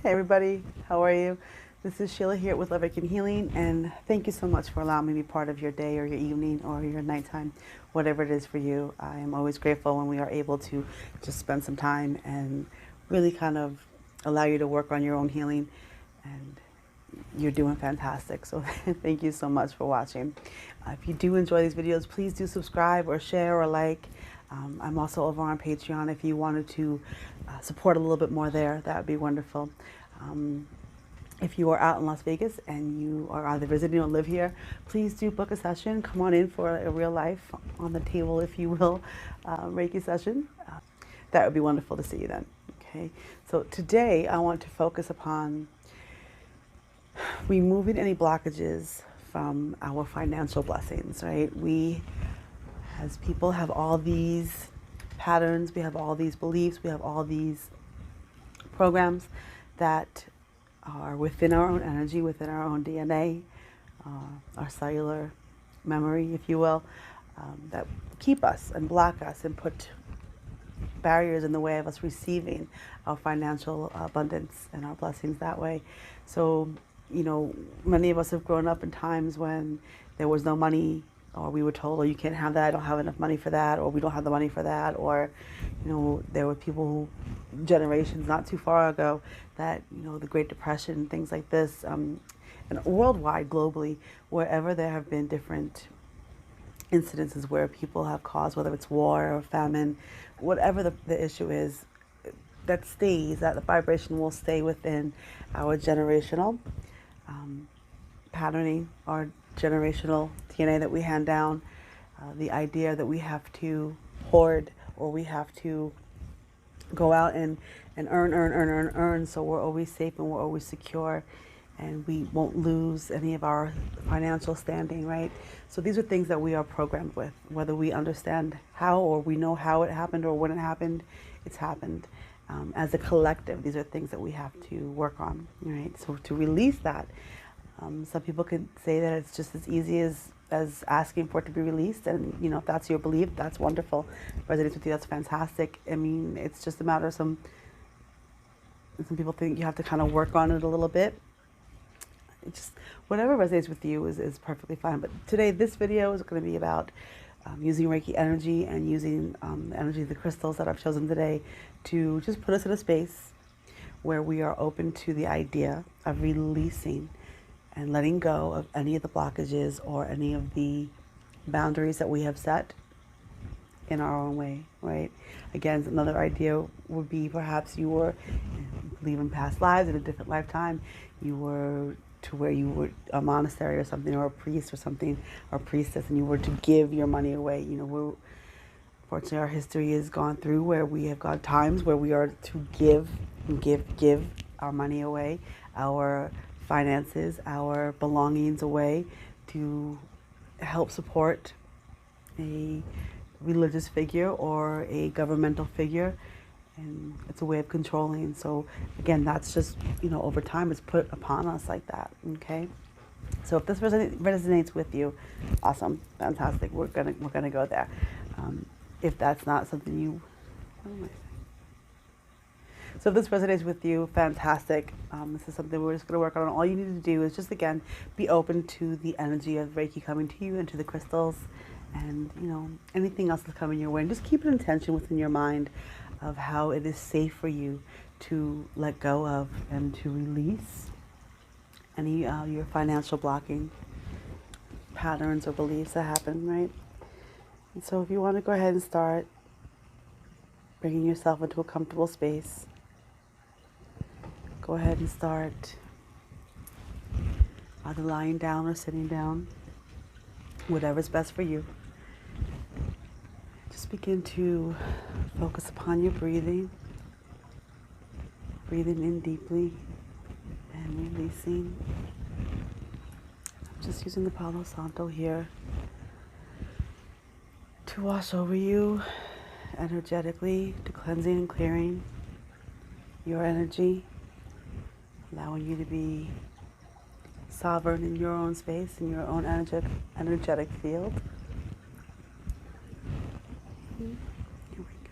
Hey everybody, how are you? This is Sheila here with Reiki Healing, and thank you so much for allowing me to be part of your day or your evening or your nighttime, whatever it is for you. I am always grateful when we are able to just spend some time and really kind of allow you to work on your own healing, and you're doing fantastic. So thank you so much for watching. If you do enjoy these videos, please do subscribe or share or like. I'm also over on Patreon if you wanted to support a little bit more there. That would be wonderful. If you are out in Las Vegas and you are either visiting or live here, please do book a session. Come on in for a real life, on the table, if you will, Reiki session. That would be wonderful to see you then. Okay. So today I want to focus upon removing any blockages from our financial blessings, right? We, as people, have all these patterns, we have all these beliefs, we have all these programs that are within our own energy, within our own DNA, our cellular memory, if you will, that keep us and block us and put barriers in the way of us receiving our financial abundance and our blessings that way. So, you know, many of us have grown up in times when there was no money, or we were told, oh, you can't have that, I don't have enough money for that, or we don't have the money for that, or, you know, there were people who, generations not too far ago, that, you know, the Great Depression, things like this, and worldwide, globally, wherever there have been different incidences where people have caused, whether it's war or famine, whatever the issue is, that stays, that the vibration will stay within our generational patterning, our generational DNA that we hand down, the idea that we have to hoard, or we have to go out and earn, so we're always safe and we're always secure, and we won't lose any of our financial standing, right? So these are things that we are programmed with, whether we understand how or we know how it happened or when it happened, it's happened. As a collective, these are things that we have to work on, right? So to release that, some people could say that it's just as easy as asking for it to be released. And, you know, if that's your belief, that's wonderful. If it resonates with you, that's fantastic. I mean, it's just a matter of some people think you have to kind of work on it a little bit. It just, whatever resonates with you is perfectly fine. But today, this video is going to be about using Reiki energy and using the energy of the crystals that I've chosen today to just put us in a space where we are open to the idea of releasing and letting go of any of the blockages or any of the boundaries that we have set in our own way, right? Again, another idea would be perhaps you were, believe in past lives, in a different lifetime, you were to where you were a monastery or something, or a priest or something, or priestess, and you were to give your money away. You know, fortunately, our history has gone through where we have got times where we are to give our money away, our finances, our belongings away, to help support a religious figure or a governmental figure, and it's a way of controlling. So again, that's just, you know, over time it's put upon us like that. Okay, so if this resonates with you, awesome, fantastic, we're gonna go there. If that's not something you, what am I saying? So if this resonates with you, fantastic. This is something we're just going to work on. All you need to do is just, again, be open to the energy of Reiki coming to you and to the crystals, and, you know, anything else that's coming your way. And just keep an intention within your mind of how it is safe for you to let go of and to release any your financial blocking patterns or beliefs that happen, right? And so if you want to go ahead and start bringing yourself into a comfortable space, go ahead and start either lying down or sitting down, whatever's best for you. Just begin to focus upon your breathing, breathing in deeply and releasing. I'm just using the Palo Santo here to wash over you energetically, to cleansing and clearing your energy, allowing you to be sovereign in your own space, in your own energetic field. Here we go.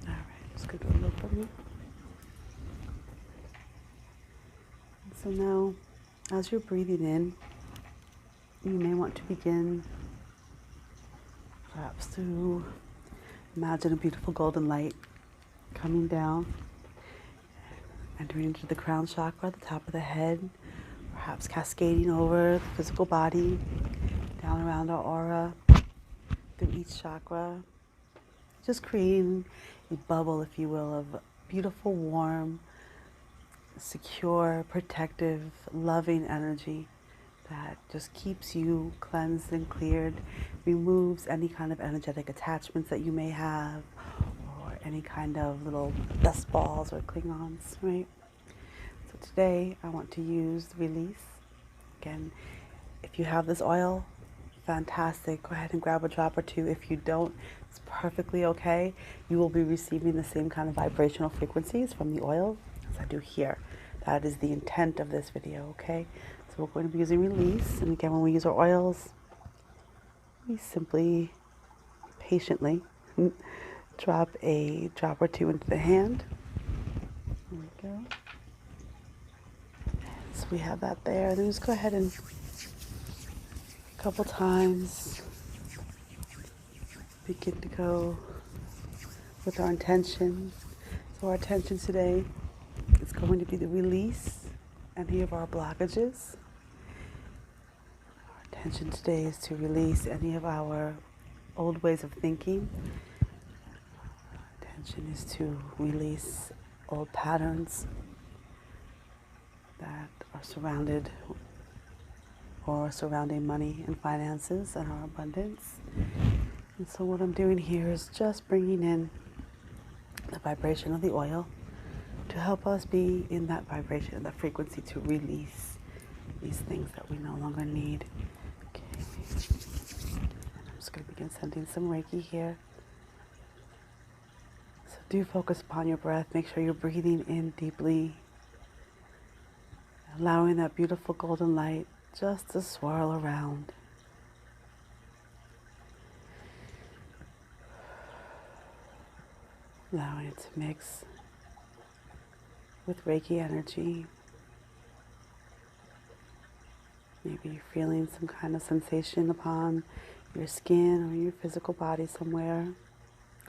All right. So now, as you're breathing in, you may want to begin perhaps to imagine a beautiful golden light coming down, entering into the crown chakra at the top of the head, perhaps cascading over the physical body, down around our aura, through each chakra, just creating a bubble, if you will, of beautiful, warm, secure, protective, loving energy that just keeps you cleansed and cleared, removes any kind of energetic attachments that you may have, or any kind of little dust balls or Klingons, right? So today I want to use release. Again, if you have this oil, fantastic. Go ahead and grab a drop or two. If you don't, it's perfectly okay. You will be receiving the same kind of vibrational frequencies from the oil as I do here. That is the intent of this video, okay? So we're going to be using release. And again, when we use our oils, we simply, patiently drop a drop or two into the hand. There we go. So we have that there. Then just go ahead and a couple times begin to go with our intention. So our intention today is going to be to release any of our blockages. Our intention today is to release any of our old ways of thinking. Our intention is to release old patterns that are surrounded or surrounding money and finances and our abundance. And so what I'm doing here is just bringing in the vibration of the oil to help us be in that vibration, that frequency, to release these things that we no longer need. Okay. I'm just going to begin sending some Reiki here. So do focus upon your breath. Make sure you're breathing in deeply, allowing that beautiful golden light just to swirl around. Allowing it to mix with Reiki energy. Maybe you're feeling some kind of sensation upon your skin or your physical body somewhere.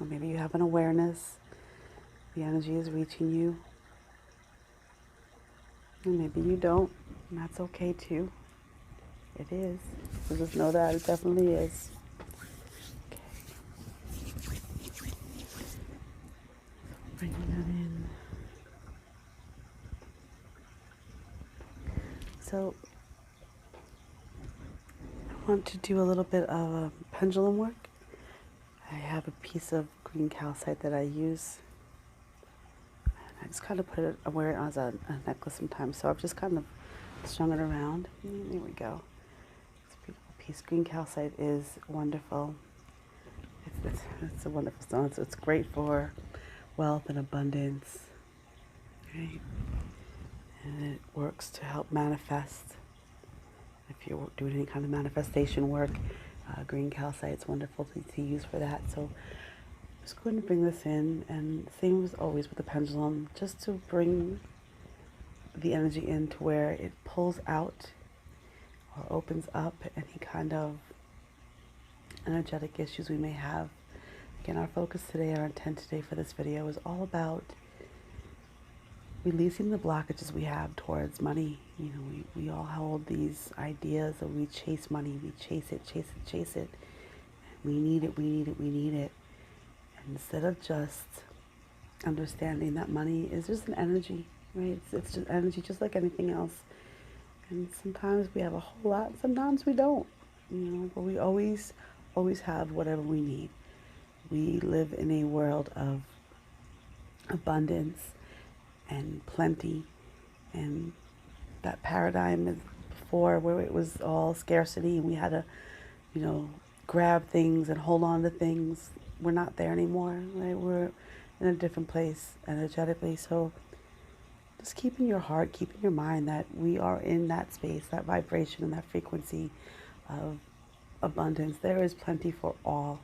Or maybe you have an awareness. The energy is reaching you. And maybe you don't. And that's okay too. It is. So just know that it definitely is. Okay. Bringing that in. So I want to do a little bit of pendulum work. I have a piece of green calcite that I use. And I just kind of put it, I wear it as a necklace sometimes. So I've just kind of strung it around. There we go. It's a beautiful piece. Green calcite is wonderful. It's a wonderful stone. So it's great for wealth and abundance. Right? And it works to help manifest. If you're doing any kind of manifestation work, green calcite is wonderful to use for that. So I'm just going to bring this in, and same as always with the pendulum, just to bring the energy in to where it pulls out or opens up any kind of energetic issues we may have. Again, our focus today, our intent today for this video is all about releasing the blockages we have towards money. You know, we all hold these ideas that we chase money, we chase it, chase it, chase it. We need it, we need it, we need it. And instead of just understanding that money is just an energy, right? It's just energy, just like anything else. And sometimes we have a whole lot, sometimes we don't. You know, but we always have whatever we need. We live in a world of abundance and plenty, and that paradigm is before, where it was all scarcity and we had to, you know, grab things and hold on to things. We're not there anymore, right? We're in a different place energetically. So just keep in your heart, keep in your mind that we are in that space, that vibration and that frequency of abundance. There is plenty for all,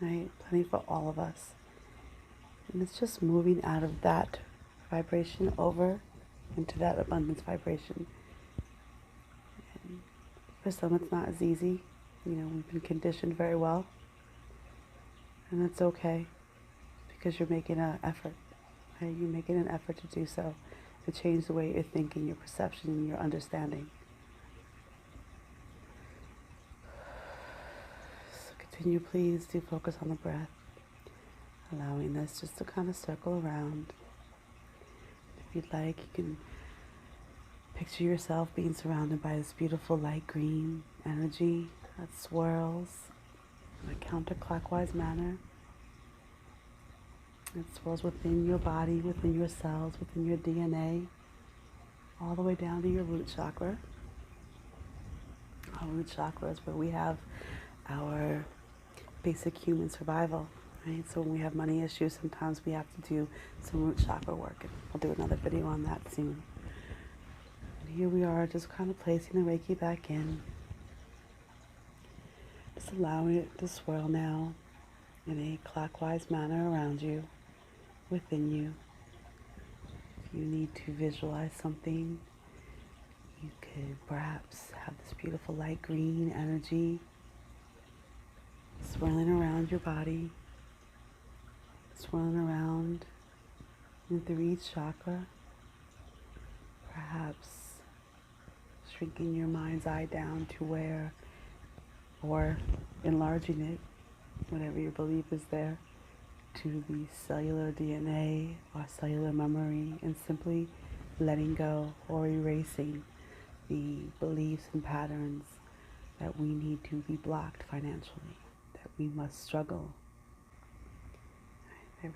right? Plenty for all of us. And it's just moving out of that vibration over into that abundance vibration. And for some, it's not as easy. We've been conditioned very well, and that's okay, because you're making an effort. Right? You're making an effort to do so, to change the way you're thinking, your perception, and your understanding. So continue, please, to focus on the breath, allowing this just to kind of circle around. If you'd like, you can picture yourself being surrounded by this beautiful light green energy that swirls in a counterclockwise manner. It swirls within your body, within your cells, within your DNA, all the way down to your root chakra. Our root chakra is where we have our basic human survival, right? So when we have money issues, sometimes we have to do some root chakra work. And I'll do another video on that soon. And here we are, just kind of placing the Reiki back in. Just allowing it to swirl now in a clockwise manner around you, within you. If you need to visualize something, you could perhaps have this beautiful light green energy swirling around your body, swirling around into each chakra, perhaps shrinking your mind's eye down to where, or enlarging it, whatever your belief is there, to the cellular DNA or cellular memory, and simply letting go or erasing the beliefs and patterns that we need to be blocked financially, that we must struggle. Right, there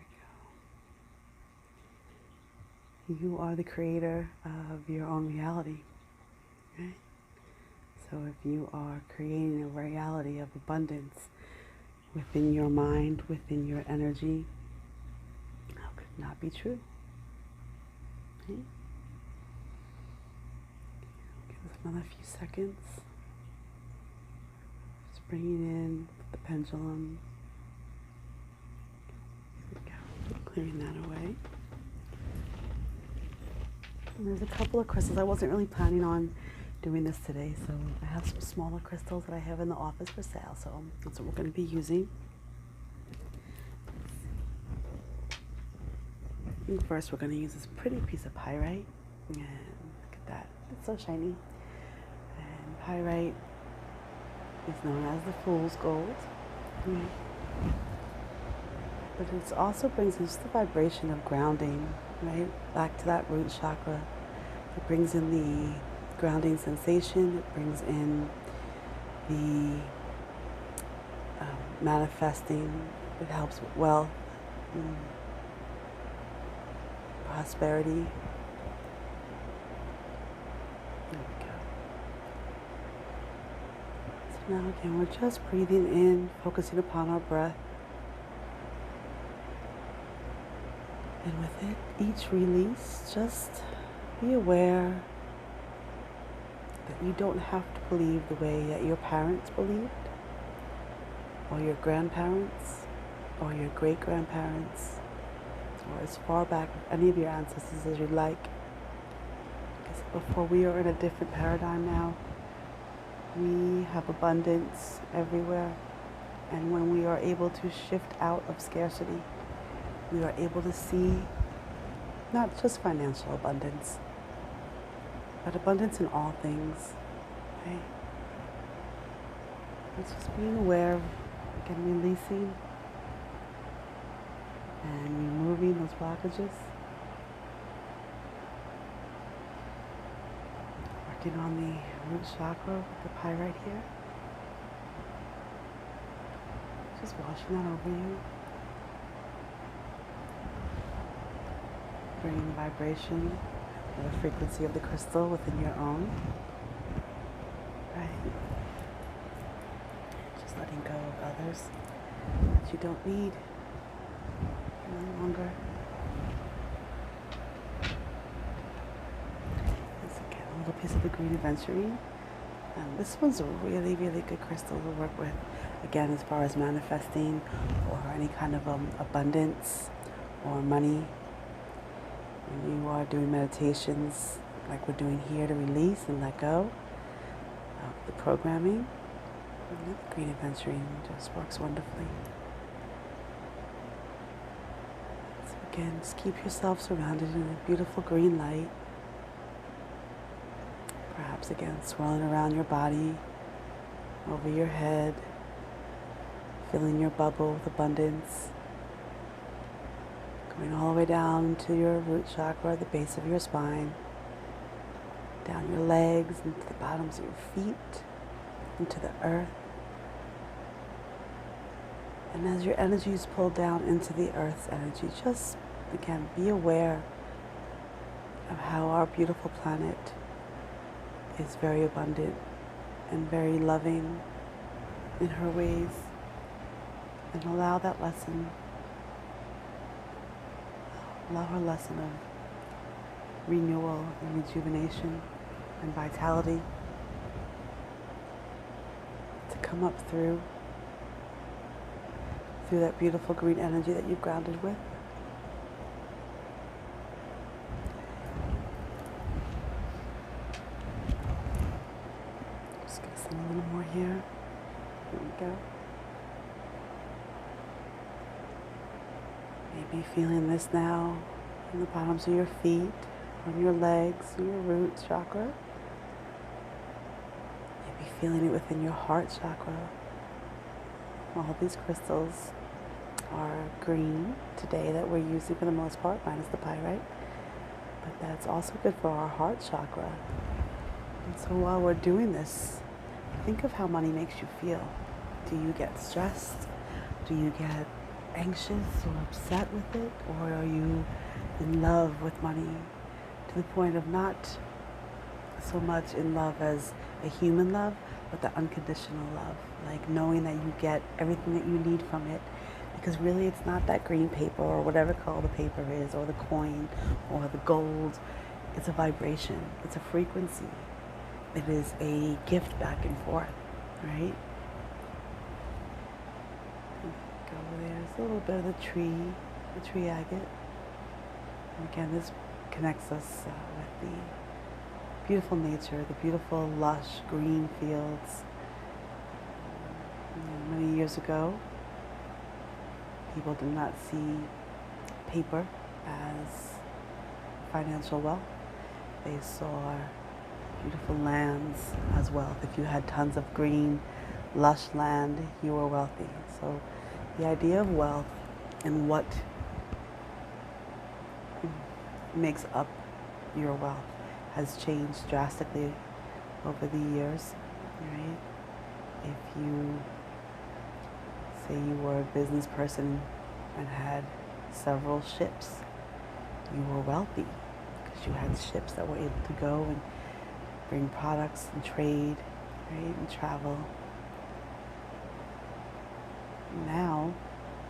we go. You are the creator of your own reality. Right? So if you are creating a reality of abundance within your mind, within your energy, how could it not be true? Okay. Give us another few seconds. Just bringing in the pendulum. There we go. Clearing that away. And there's a couple of crystals. I wasn't really planning on doing this today, so I have some smaller crystals that I have in the office for sale, so that's what we're going to be using. And first we're going to use this pretty piece of pyrite, and look at that, it's so shiny. And pyrite is known as the fool's gold, but it also brings us the vibration of grounding, right, back to that root chakra. It brings in the grounding sensation. It brings in the manifesting. It helps with wealth, prosperity. There we go. So now again, we're just breathing in, focusing upon our breath. And with it, each release, just be aware that you don't have to believe the way that your parents believed, or your grandparents, or your great-grandparents, or as far back with any of your ancestors as you like. Because before, we are in a different paradigm now. We have abundance everywhere. And when we are able to shift out of scarcity, we are able to see not just financial abundance, but abundance in all things, okay? It's just being aware of, again, releasing and removing those blockages. Working on the root chakra with the pyrite here. Just washing that over you. Bringing the vibration and the frequency of the crystal within your own. Right. Just letting go of others that you don't need any longer. This again, a little piece of the green aventurine. This one's a really, really good crystal to work with. Again, as far as manifesting or any kind of abundance or money. When you are doing meditations like we're doing here to release and let go of the programming, the green adventuring just works wonderfully. So again, just keep yourself surrounded in a beautiful green light. Perhaps again swirling around your body, over your head, filling your bubble with abundance, going all the way down to your root chakra, the base of your spine, down your legs, into the bottoms of your feet, into the earth. And as your energy is pulled down into the earth's energy, just again be aware of how our beautiful planet is very abundant and very loving in her ways, and allow her lesson of renewal and rejuvenation and vitality to come up through that beautiful green energy that you've grounded with. Just give us a little more here. Here we go. Maybe feeling this now in the bottoms of your feet, on your legs, your root chakra. Maybe feeling it within your heart chakra. All these crystals are green today that we're using for the most part, minus the pyrite. But that's also good for our heart chakra. And so while we're doing this, think of how money makes you feel. Do you get stressed? Do you get anxious or upset with it? Or are you in love with money to the point of not so much in love as a human love, but the unconditional love, like knowing that you get everything that you need from it, because really it's not that green paper or whatever color the paper is, or the coin or the gold. It's a vibration, it's a frequency, it is a gift back and forth, right? Go over there, there's a little bit of the tree agate, and again this connects us with the beautiful nature, the beautiful lush green fields. Many years ago, people did not see paper as financial wealth. They saw beautiful lands as wealth. If you had tons of green, lush land, you were wealthy. So the idea of wealth and what makes up your wealth has changed drastically over the years, right? If you say you were a business person and had several ships, you were wealthy because you had ships that were able to go and bring products and trade, right, and travel. Now,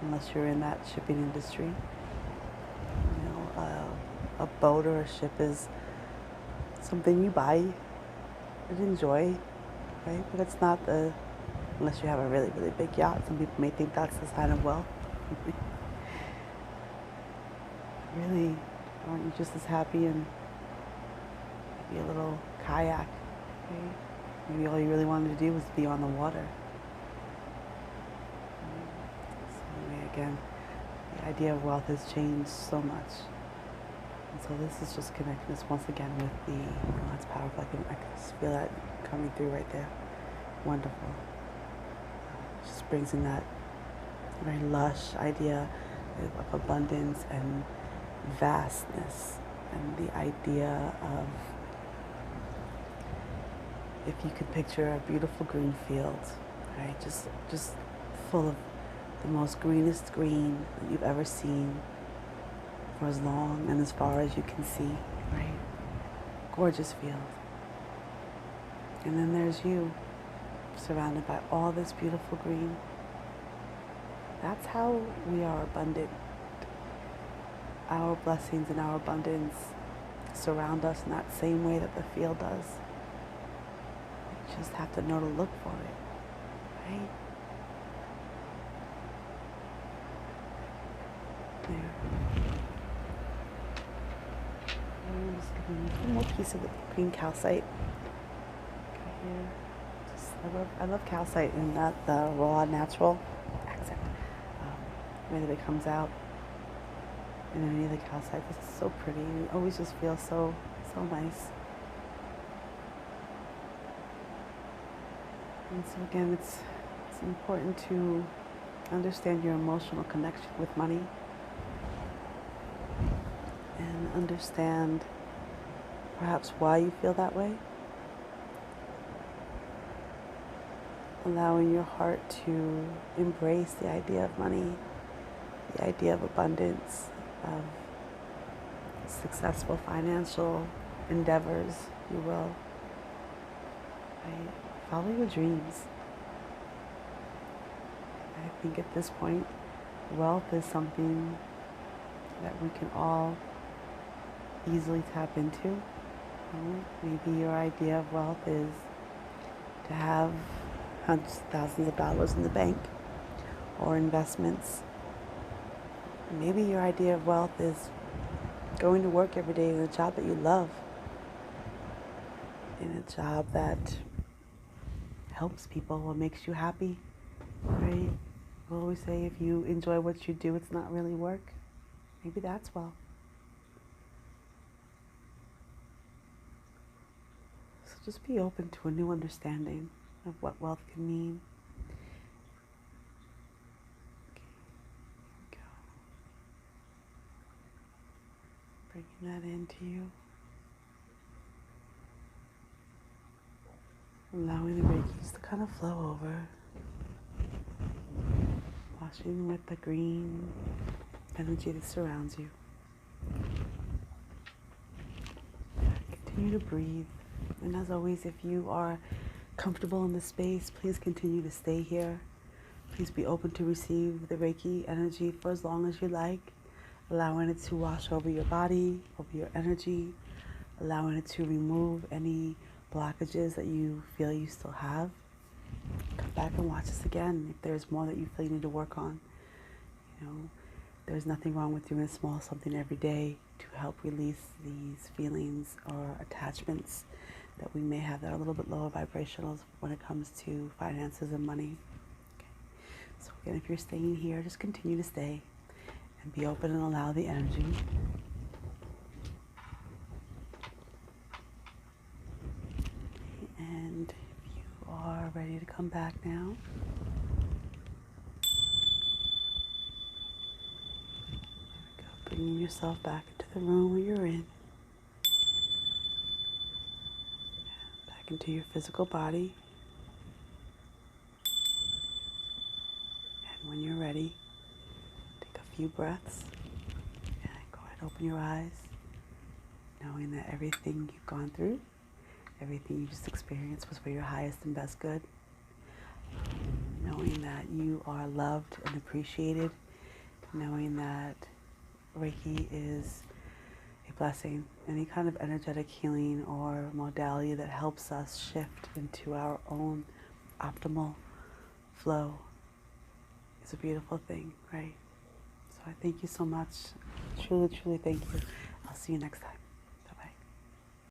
unless you're in that shipping industry, a boat or a ship is something you buy and enjoy, right? But it's not unless you have a really, really big yacht. Some people may think that's a sign of wealth. Really, aren't you just as happy in maybe a little kayak, right? Maybe all you really wanted to do was be on the water. So anyway, again, the idea of wealth has changed so much. And so this is just connecting us once again with that's powerful. I can just feel that coming through right there. Wonderful. Just brings in that very lush idea of abundance and vastness, and the idea of, if you could picture a beautiful green field, right? Just full of the most greenest green that you've ever seen, for as long and as far as you can see, right? Gorgeous field. And then there's you, surrounded by all this beautiful green. That's how we are abundant. Our blessings and our abundance surround us in that same way that the field does. You just have to know to look for it, right? There. Just give me one more piece of the green calcite. Okay, here. I love calcite in that the raw, natural accent. The way that it comes out in any of the calcite. This is so pretty. It always just feels so nice. And so again, it's important to understand your emotional connection with money and understand perhaps why you feel that way. Allowing your heart to embrace the idea of money, the idea of abundance, of successful financial endeavors, if you will. Right? Follow your dreams. I think at this point, wealth is something that we can all easily tap into. You know, maybe your idea of wealth is to have hundreds, thousands of dollars in the bank or investments. Maybe your idea of wealth is going to work every day in a job that you love, in a job that helps people or makes you happy, right? We always say if you enjoy what you do, it's not really work. Maybe that's wealth. So just be open to a new understanding of what wealth can mean. Okay, here we go. Bringing that into you. Allowing the Reikis to kind of flow over. Washing with the green energy that surrounds you. Continue to breathe. And as always, if you are comfortable in this space, please continue to stay here. Please be open to receive the Reiki energy for as long as you like, allowing it to wash over your body, over your energy, allowing it to remove any blockages that you feel you still have. Come back and watch this again if there's more that you feel you need to work on. You know, there's nothing wrong with doing a small something every day to help release these feelings or attachments that we may have that are a little bit lower vibrational when it comes to finances and money. Okay. So again, if you're staying here, just continue to stay and be open and allow the energy. And if you are ready to come back now, bringing yourself back into the room where you're in, back into your physical body. And when you're ready, take a few breaths and go ahead and open your eyes, knowing that everything you've gone through, everything you just experienced was for your highest and best good. Knowing that you are loved and appreciated, knowing that Reiki is a blessing. Any kind of energetic healing or modality that helps us shift into our own optimal flow is a beautiful thing, right? So I thank you so much. Truly, truly thank you. I'll see you next time.